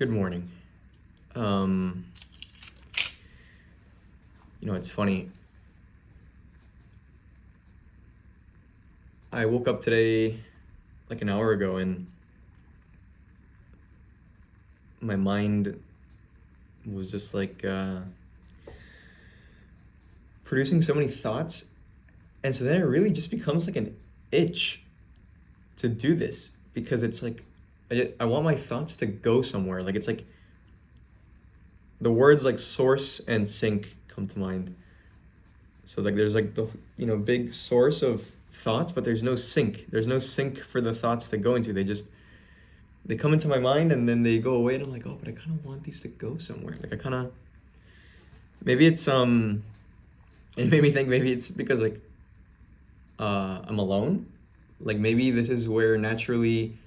Good morning. Um, it's funny. I woke up today like an hour ago and my mind was just like producing so many thoughts. And so then it really just becomes like an itch to do this because it's like I want my thoughts to go somewhere. Like it's like the words like source and sink come to mind. So like there's like the big source of thoughts, but there's no sink. There's no sink for the thoughts to go into. They come into my mind and then they go away and I'm like, oh, but I kind of want these to go somewhere. Like I kind of maybe it's it made me think maybe it's because like I'm alone. Like maybe this is where naturally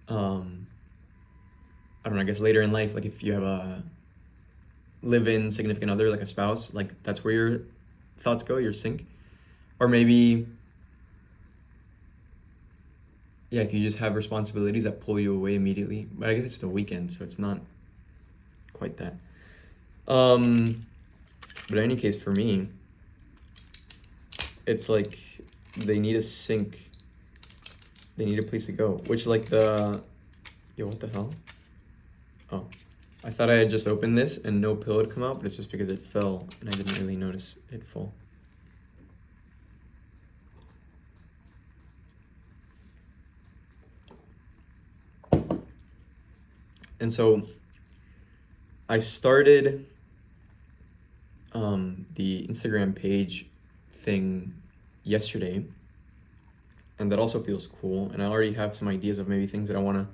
um I don't know, I guess later in life, like if you have a live-in significant other, like a spouse, like that's where your thoughts go, your sink. Or maybe yeah, if you just have responsibilities that pull you away immediately. But I guess it's the weekend, so it's not quite that. Um, but in any case, for me, it's like they need a sink. They need a place to go. Which like yo, what the hell? Oh, I thought I had just opened this and no pill had come out, but it's just because it fell and I didn't really notice it fall. And so I started the Instagram page thing yesterday, and that also feels cool. And I already have some ideas of maybe things that I want to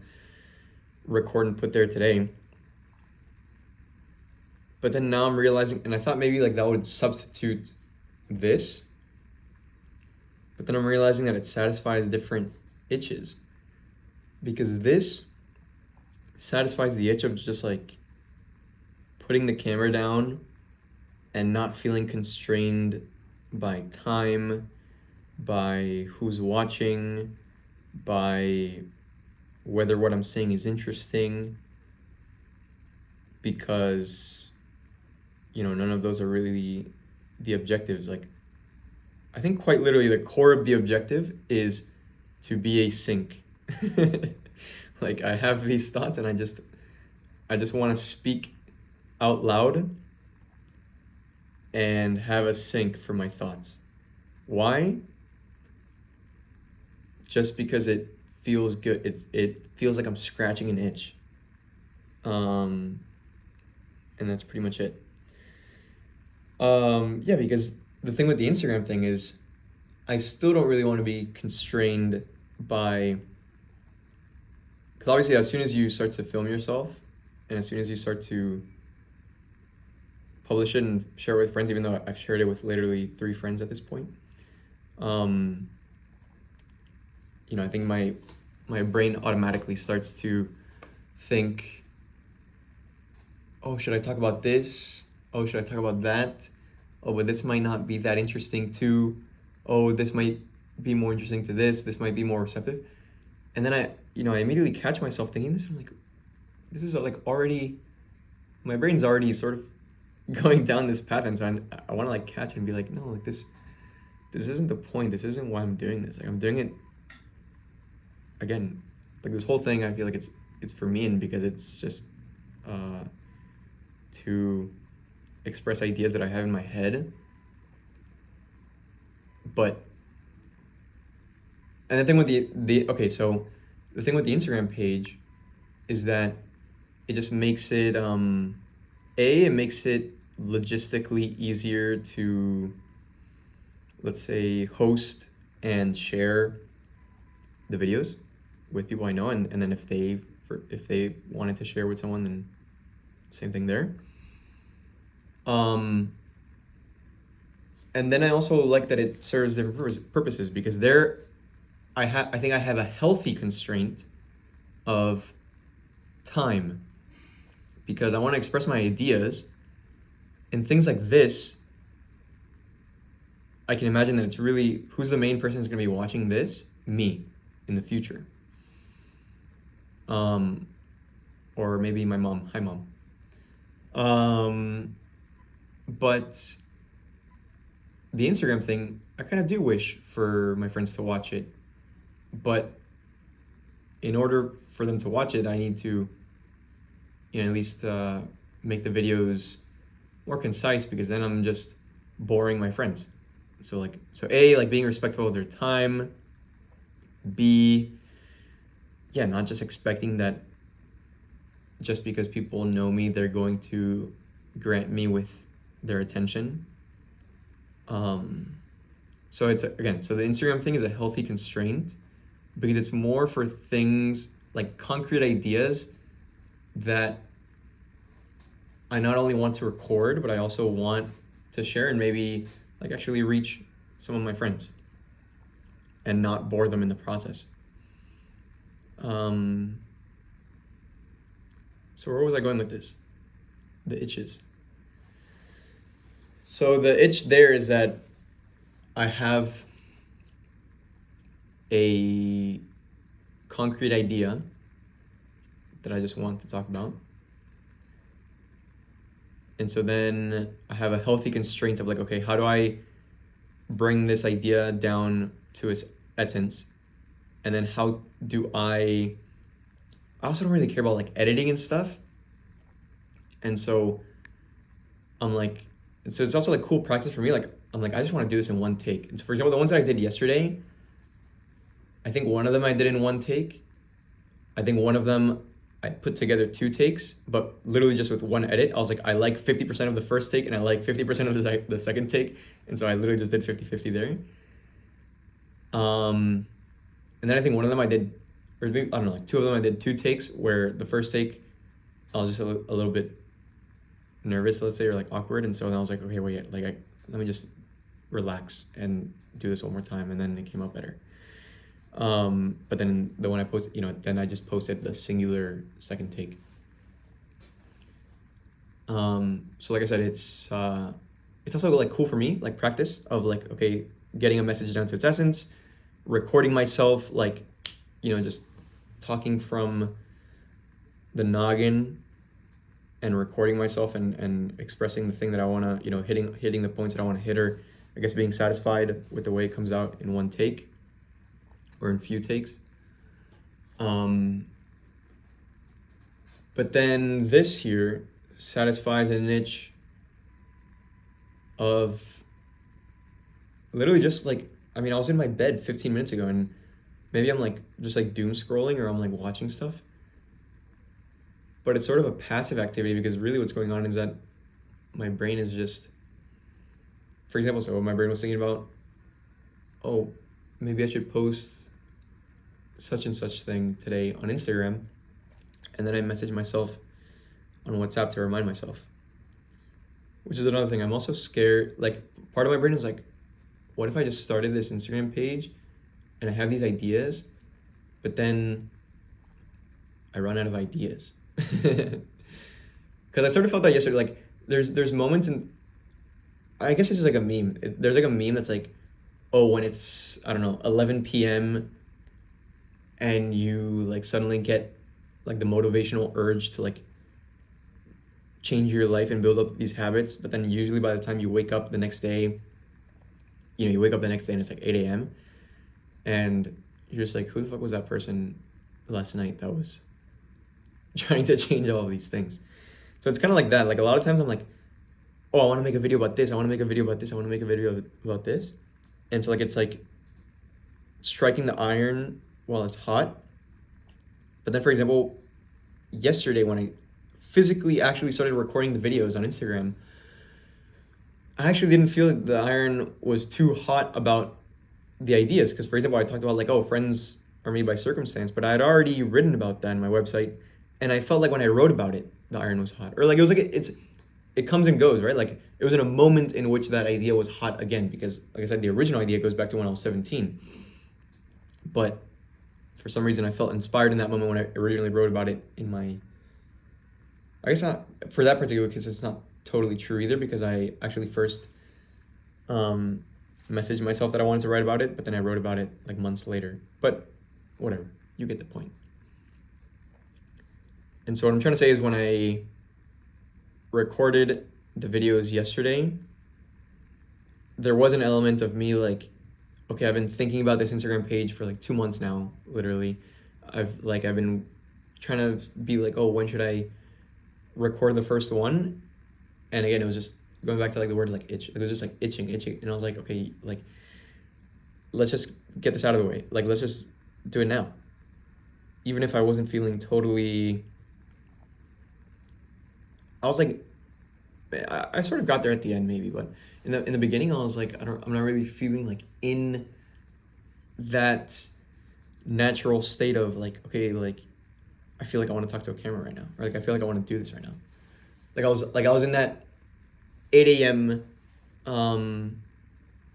record and put there today. But then now I'm realizing, and I thought maybe like that would substitute this, but then I'm realizing that it satisfies different itches. Because this satisfies the itch of just like putting the camera down and not feeling constrained by time, by who's watching, by whether what I'm saying is interesting, because none of those are really the objectives. Like I think quite literally the core of the objective is to be a sink. Like I have these thoughts and I just want to speak out loud and have a sink for my thoughts. Why? Just because it feels good. It feels like I'm scratching an itch. And that's pretty much it. Yeah, because the thing with the Instagram thing is I still don't really want to be constrained by, because obviously as soon as you start to film yourself and as soon as you start to publish it and share it with friends, even though I've shared it with literally 3 friends at this point, I think my brain automatically starts to think, oh, should I talk about this? Oh, should I talk about that? Oh, but this might not be that interesting too. Oh, this might be more interesting to this. This might be more receptive. And then I immediately catch myself thinking this. I'm like, this is like already, my brain's already sort of going down this path. And so I want to like catch it and be like, no, like this isn't the point. This isn't why I'm doing this. Like I'm doing it again, like this whole thing, I feel like it's for me and because it's just to express ideas that I have in my head. But and the thing with so the thing with the Instagram page is that it just makes it it makes it logistically easier to, let's say, host and share the videos with people I know, and then if they wanted to share with someone, then same thing there. And then I also like that it serves different purposes because I think I have a healthy constraint of time because I want to express my ideas, and things like this, I can imagine that it's really, who's the main person who's going to be watching this? Me in the future. or maybe my mom. Hi, mom. But the Instagram thing, I kind of do wish for my friends to watch it, but in order for them to watch it, I need to, at least make the videos more concise, because then I'm just boring my friends. So A, like being respectful of their time. B, yeah, not just expecting that just because people know me, they're going to grant me with their attention. So it's, again, so the Instagram thing is a healthy constraint, because it's more for things like concrete ideas that I not only want to record, but I also want to share and maybe like actually reach some of my friends and not bore them in the process. So where was I going with this? The itches. So the itch there is that I have a concrete idea that I just want to talk about. And so then I have a healthy constraint of like, okay, how do I bring this idea down to its essence? And then how do I also don't really care about like editing and stuff. And so I'm like, so it's also like cool practice for me. Like, I'm like, I just want to do this in one take. And so for example, the ones that I did yesterday, I think one of them I did in one take. I think one of them I put together 2 takes, but literally just with one edit. I was like, I like 50% of the first take and I like 50% of the second take. And so I literally just did 50-50 there. And then I think one of them I did, or maybe, I don't know, like 2 of them I did 2 takes, where the first take I was just a little bit nervous, let's say, or like awkward. And so then I was like, okay, wait, like let me just relax and do this one more time. And then it came out better. But then the one I posted, then I just posted the singular second take. So like I said, it's also like cool for me, like practice of like, okay, getting a message down to its essence, recording myself, like, just talking from the noggin and recording myself and expressing the thing that I want to, hitting the points that I want to hit, or I guess being satisfied with the way it comes out in one take or in few takes. But then this here satisfies a niche of literally just like, I was in my bed 15 minutes ago, and maybe I'm like just like doom scrolling, or I'm like watching stuff. But it's sort of a passive activity, because really what's going on is that my brain is just, for example, so my brain was thinking about, oh, maybe I should post such and such thing today on Instagram. And then I message myself on WhatsApp to remind myself, which is another thing. I'm also scared. Like, part of my brain is like, what if I just started this Instagram page and I have these ideas, but then I run out of ideas? Because I sort of felt that yesterday. Like, there's moments in, I guess this is like a meme. There's like a meme that's like, oh, when it's, I don't know, 11 p.m. and you like suddenly get like the motivational urge to like change your life and build up these habits, but then usually by the time you wake up the next day, you wake up the next day and it's like 8 a.m. and you're just like, who the fuck was that person last night that was trying to change all of these things? So it's kind of like that. Like, a lot of times I'm like, oh, I want to make a video about this, I want to make a video about this, I want to make a video about this. And so like, it's like striking the iron while it's hot. But then, for example, yesterday when I physically actually started recording the videos on Instagram, I actually didn't feel that the iron was too hot about the ideas. Because, for example, I talked about like, oh, friends are made by circumstance, but I had already written about that on my website, and I felt like when I wrote about it, the iron was hot. Or like, it was like, it comes and goes, right? Like, it was in a moment in which that idea was hot again, because like I said, the original idea goes back to when I was 17. But for some reason, I felt inspired in that moment when I originally wrote about it in my, I guess not, for that particular case, it's not totally true either, because I actually first messaged myself that I wanted to write about it, but then I wrote about it like months later. But whatever, you get the point. And so what I'm trying to say is when I recorded the videos yesterday, there was an element of me like, okay, I've been thinking about this Instagram page for like 2 months now, literally. I've been trying to be like, oh, when should I record the first one? And again, it was just going back to like the word like itch. It was just like itching, and I was like, okay, like let's just get this out of the way. Like let's just do it now. Even if I wasn't feeling totally, I was like, I sort of got there at the end maybe, but in the beginning I was like, I'm not really feeling like in that natural state of like, okay, like I feel like I want to talk to a camera right now, or like I feel like I want to do this right now. Like I was in that 8 a.m.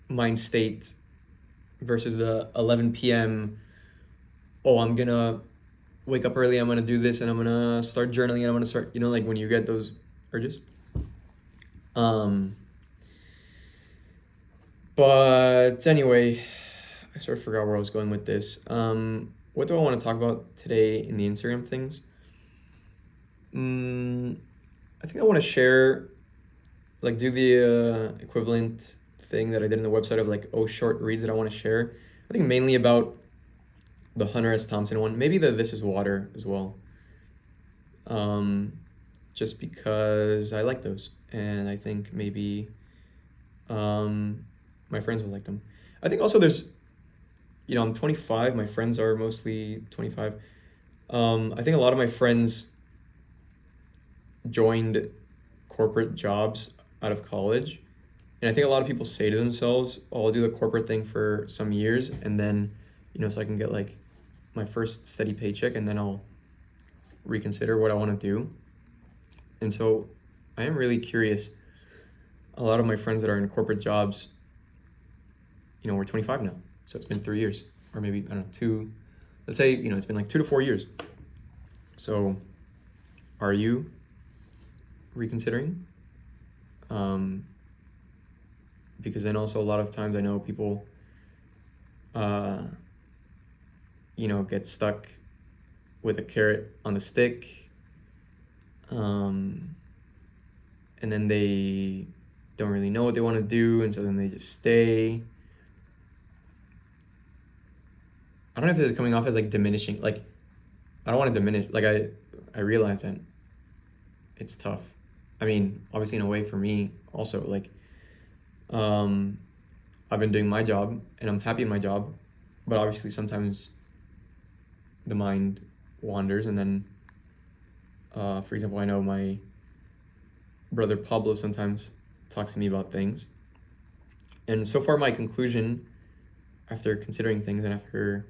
Mind state versus the 11 p.m. Oh, I'm gonna wake up early. I'm gonna do this, and I'm gonna start journaling, and I'm gonna start. Like when you get those urges. Um. But anyway, I sort of forgot where I was going with this. What do I want to talk about today in the Instagram things? I think I want to share, like, do the equivalent thing that I did in the website of like, short reads that I want to share. I think mainly about the Hunter S. Thompson one, maybe the This Is Water as well. Just because I like those, and I think maybe my friends will like them. I think also there's, I'm 25. My friends are mostly 25. I think a lot of my friends joined corporate jobs out of college. And I think a lot of people say to themselves, oh, I'll do the corporate thing for some years and then, so I can get like my first steady paycheck and then I'll reconsider what I want to do. And so I am really curious. A lot of my friends that are in corporate jobs, we're 25 now. So it's been 3 years, or maybe, I don't know, let's say, it's been like 2 to 4 years. So are you reconsidering? Because then also a lot of times I know people, get stuck with a carrot on the stick, and then they don't really know what they want to do, and so then they just stay. I don't know if this is coming off as like diminishing, like I don't want to diminish, like I realize that it's tough. I mean, obviously in a way for me also, like I've been doing my job and I'm happy in my job, but obviously sometimes the mind wanders, and then for example, I know my brother Pablo sometimes talks to me about things, and so far my conclusion after considering things and after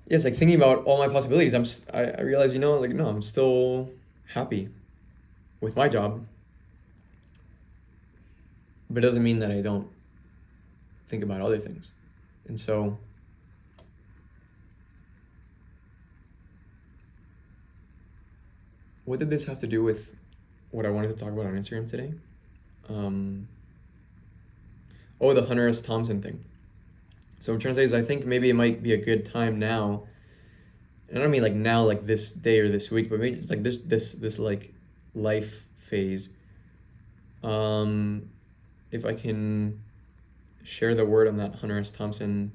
like thinking about all my possibilities, I realize, like, no, I'm still happy with my job, but it doesn't mean that I don't think about other things. And so what did this have to do with what I wanted to talk about on Instagram today? The Hunter S. Thompson thing. So what I'm trying to say is I think maybe it might be a good time now, and I don't mean like now, like this day or this week, but maybe it's like this like life phase. If I can share the word on that Hunter S. Thompson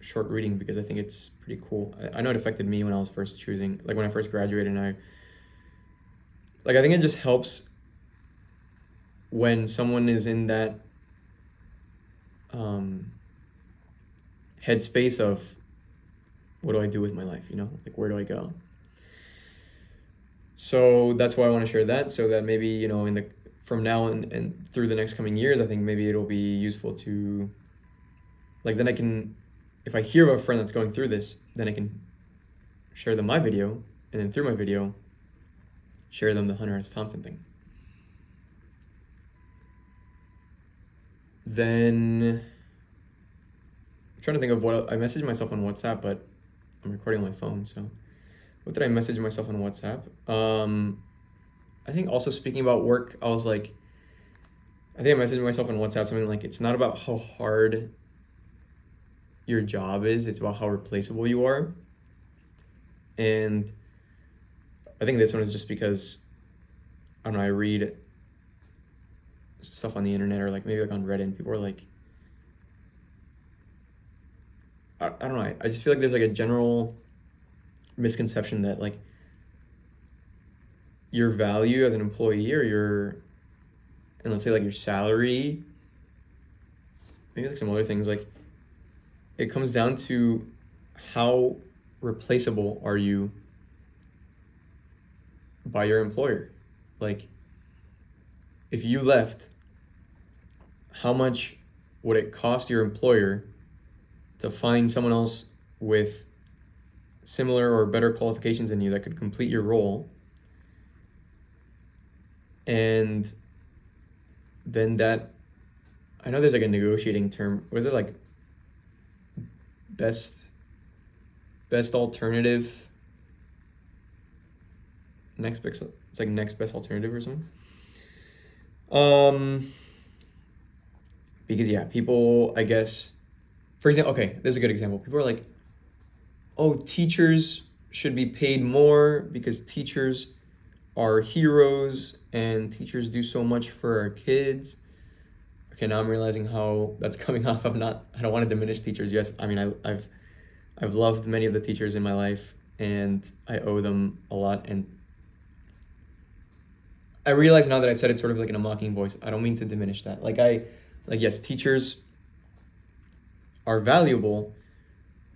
short reading, because I think it's pretty cool. I know it affected me when I was first choosing, like when I first graduated, and I think it just helps when someone is in that headspace of what do I do with my life, like where do I go? So that's why I want to share that, so that maybe from now and through the next coming years, I think maybe it'll be useful to, like, then I can, if I hear of a friend that's going through this, then I can share them my video, and then through my video share them the Hunter S. Thompson thing. Then I'm trying to think of what I messaged myself on WhatsApp, but I'm recording on my phone, so what did I message myself on WhatsApp? I think also speaking about work, I was like, I think I messaged myself on WhatsApp something like, it's not about how hard your job is, it's about how replaceable you are. And I think this one is just because, I don't know, I read stuff on the internet or like maybe like on Reddit, and people are like, I don't know, I just feel like there's like a general misconception that like your value as an employee or and let's say like your salary, maybe like some other things, like it comes down to how replaceable are you by your employer. Like if you left, how much would it cost your employer to find someone else with similar or better qualifications than you that could complete your role? And then that, I know there's like a negotiating term. What is it, like best alternative? It's like next best alternative or something. Because yeah, people, I guess, for example, okay, this is a good example. People are like, oh, teachers should be paid more because teachers are heroes and teachers do so much for our kids. Okay, now I'm realizing how that's coming off. I don't want to diminish teachers. Yes, I mean, I've loved many of the teachers in my life and I owe them a lot. And I realize now that I said it sort of like in a mocking voice, I don't mean to diminish that. Yes, teachers are valuable,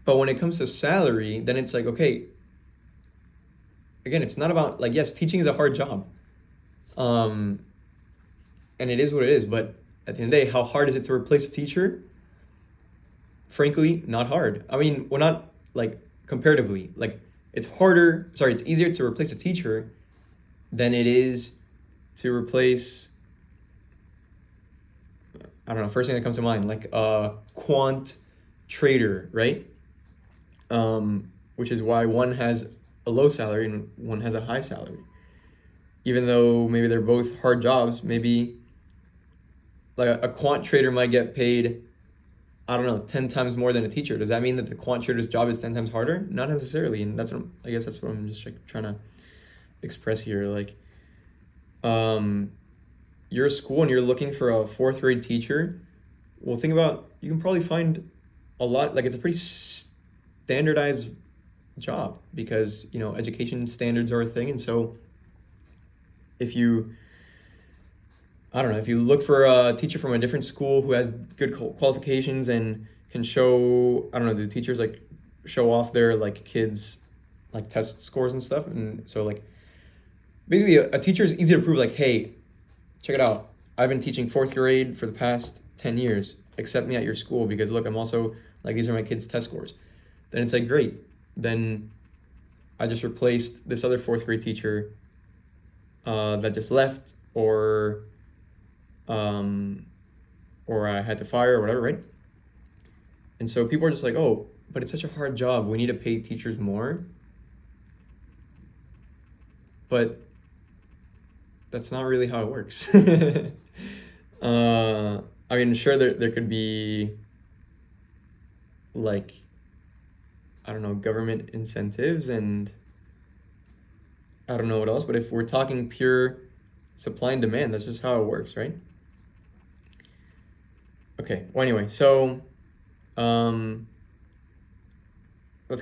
but when it comes to salary, then it's like, okay, again, it's not about like, yes, teaching is a hard job. And it is what it is, but at the end of the day, how hard is it to replace a teacher? Frankly, not hard. I mean, well, not like comparatively, like it's easier to replace a teacher than it is to replace, I don't know, first thing that comes to mind, like a quant trader, right? Which is why one has a low salary and one has a high salary. Even though maybe they're both hard jobs, maybe like a quant trader might get paid, I don't know, 10 times more than a teacher. Does that mean that the quant trader's job is 10 times harder? Not necessarily. And I guess that's what I'm just like trying to express here. Like, you're a school and you're looking for a fourth grade teacher. Well, think about, you can probably find a lot, like it's a pretty standardized job because, you know, education standards are a thing. And so if you look for a teacher from a different school who has good qualifications and can show, I don't know, do teachers like show off their like kids like test scores and stuff? And so like basically a teacher is easy to prove, like, hey, check it out, I've been teaching fourth grade for the past 10 years, accept me at your school because look, I'm also like, these are my kids' test scores. Then it's like, great, then I just replaced this other fourth grade teacher that just left, or I had to fire or whatever, right? And so people are just like, oh, but it's such a hard job, we need to pay teachers more. But that's not really how it works. I mean, sure, there could be like, I don't know, government incentives and I don't know what else, but if we're talking pure supply and demand, that's just how it works, right? Okay, well, anyway, so that's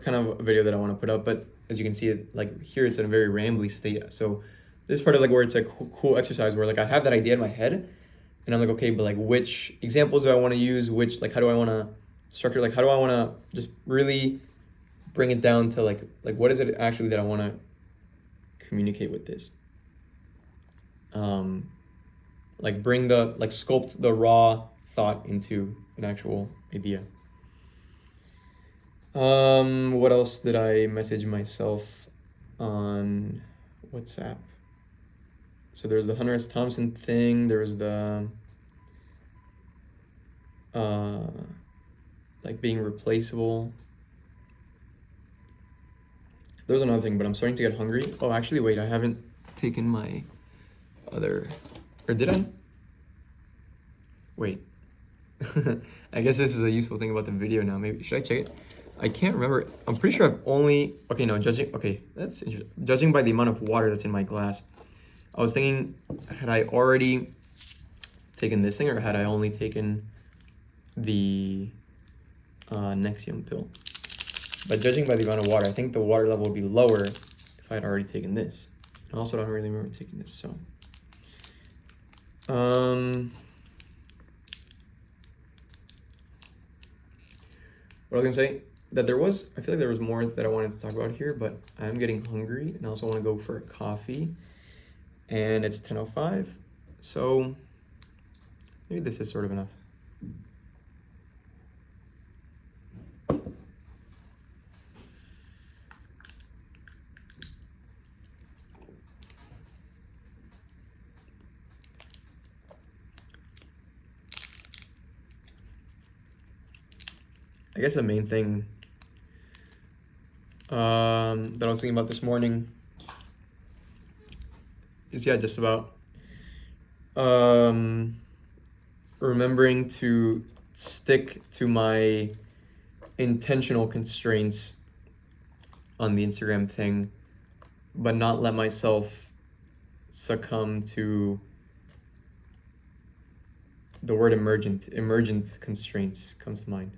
kind of a video that I want to put up, but as you can see, like here it's in a very rambly state. So this is part of like where it's a cool exercise where like I have that idea in my head and I'm like, okay, but like which examples do I want to use? Which, like, how do I want to structure? Like, how do I want to just really bring it down to like what is it actually that I want to communicate with this? Like sculpt the raw thought into an actual idea. What else did I message myself on WhatsApp? So there's the Hunter S. Thompson thing. There's the like being replaceable. There's another thing, but I'm starting to get hungry. Oh, actually, wait, I haven't taken my other, or did I? Wait. I guess this is a useful thing about the video now. Maybe should I check it? I can't remember. I'm pretty sure I've only, okay, no, that's interesting. Judging by the amount of water that's in my glass, I was thinking, had I already taken this thing, or had I only taken the Nexium pill? But judging by the amount of water, I think the water level would be lower if I had already taken this. I also don't really remember taking this, so. What I was gonna say, that I feel like there was more that I wanted to talk about here, but I'm getting hungry and I also want to go for a coffee. And it's 10:05, so maybe this is sort of enough. I guess the main thing that I was thinking about this morning is, yeah, just about remembering to stick to my intentional constraints on the Instagram thing, but not let myself succumb to the word emergent constraints comes to mind.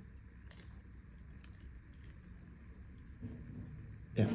Yeah.